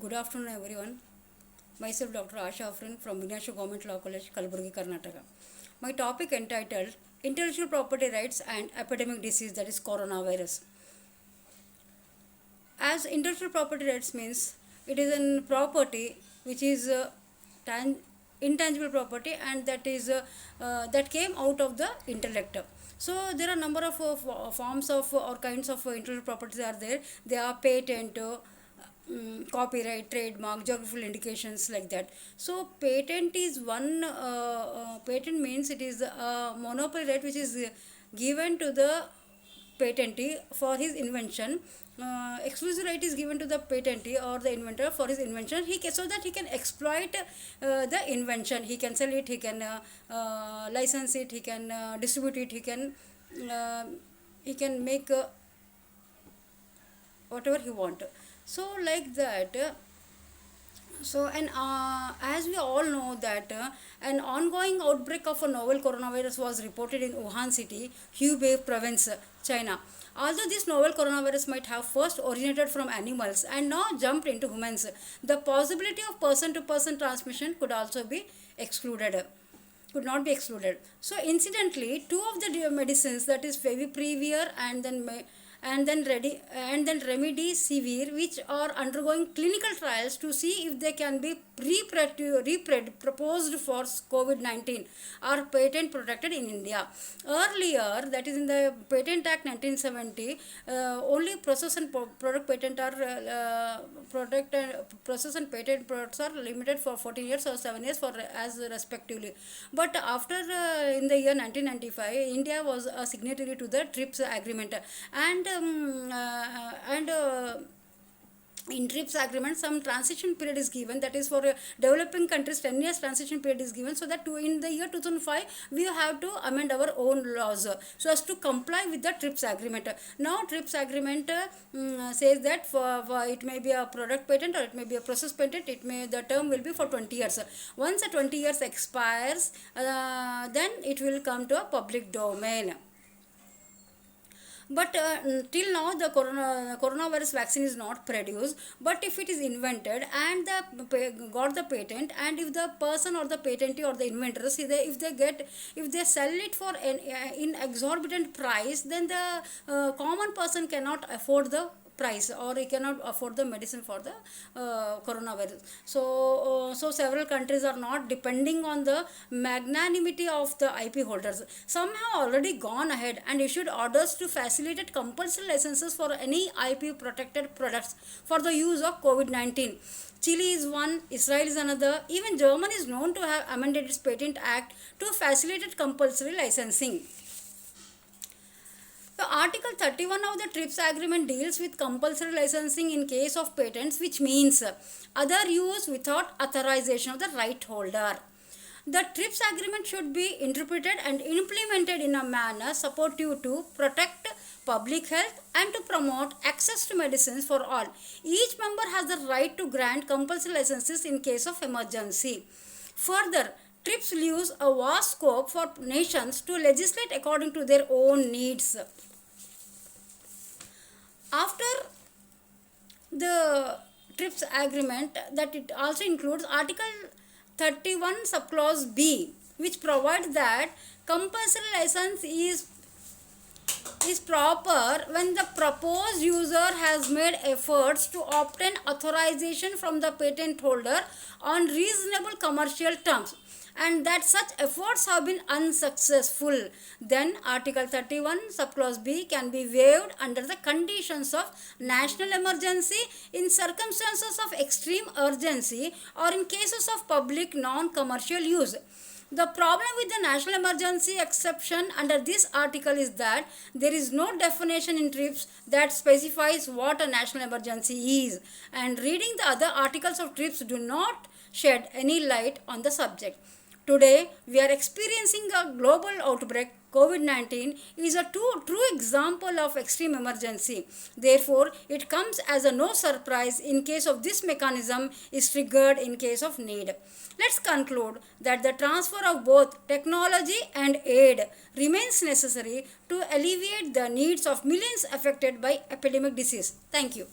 Good afternoon, everyone. Myself, Dr. Asha Afrin from Vignasha Government Law College, Kalaburgi, Karnataka. My topic entitled Intellectual Property Rights and Epidemic Disease, that is coronavirus. As intellectual property rights means, it is a property which is intangible property, and that came out of the intellect. So there are number of forms of or kinds of intellectual properties are there. They are patent, copyright, trademark, geographical indications, like that. So patent is one. Patent means it is a monopoly right which is given to the patentee for his invention. Exclusive right is given to the patentee or the inventor for his invention. So that he can exploit the invention. He can sell it. He can license it. He can distribute it. He can make whatever he want. So like that. As we all know that an ongoing outbreak of a novel coronavirus was reported in Wuhan city, Hubei province, China. Although this novel coronavirus might have first originated from animals and now jumped into humans, the possibility of person-to-person transmission could not be excluded. So incidentally, two of the medicines, that is Favipiravir and then Remdesivir, which are undergoing clinical trials to see if they can be proposed for COVID-19, are patent protected in India. Earlier, that is in the Patent Act 1970, only process and product patent are process and patent products are limited for 14 years or 7 years for as respectively. But after in the year 1995, India was a signatory to the TRIPS agreement, and in TRIPS agreement some transition period is given, that is for developing countries 10 years transition period is given, so that in the year 2005 we have to amend our own laws so as to comply with the TRIPS agreement. Now TRIPS agreement says that for it may be a product patent or it may be a process patent, the term will be for 20 years. Once the 20 years expires, then it will come to a public domain. But till now the coronavirus vaccine is not produced. But if it is invented and got the patent, and if the person or the patentee or the inventors, if they sell it for in exorbitant price, then the common person cannot afford the price, or he cannot afford the medicine for the coronavirus. So several countries are not depending on the magnanimity of the IP holders. Some have already gone ahead and issued orders to facilitate compulsory licenses for any IP protected products for the use of COVID-19. Chile is one, Israel is another. Even Germany is known to have amended its Patent Act to facilitate compulsory licensing. The Article 31 of the TRIPS agreement deals with compulsory licensing in case of patents, which means other use without authorization of the right holder. The TRIPS agreement should be interpreted and implemented in a manner supportive to protect public health and to promote access to medicines for all. Each member has the right to grant compulsory licenses in case of emergency. Further, TRIPS leaves a vast scope for nations to legislate according to their own needs. After the TRIPS agreement, that it also includes Article 31 subclause B, which provides that compulsory license is proper when the proposed user has made efforts to obtain authorization from the patent holder on reasonable commercial terms, and that such efforts have been unsuccessful. Then Article 31 subclause B can be waived under the conditions of national emergency, in circumstances of extreme urgency, or in cases of public non-commercial use. The problem with the national emergency exception under this article is that there is no definition in TRIPS that specifies what a national emergency is, and reading the other articles of TRIPS do not shed any light on the subject. Today, we are experiencing a global outbreak. COVID-19 is a true example of extreme emergency. Therefore, it comes as a no surprise in case of this mechanism is triggered in case of need. Let's conclude that the transfer of both technology and aid remains necessary to alleviate the needs of millions affected by epidemic disease. Thank you.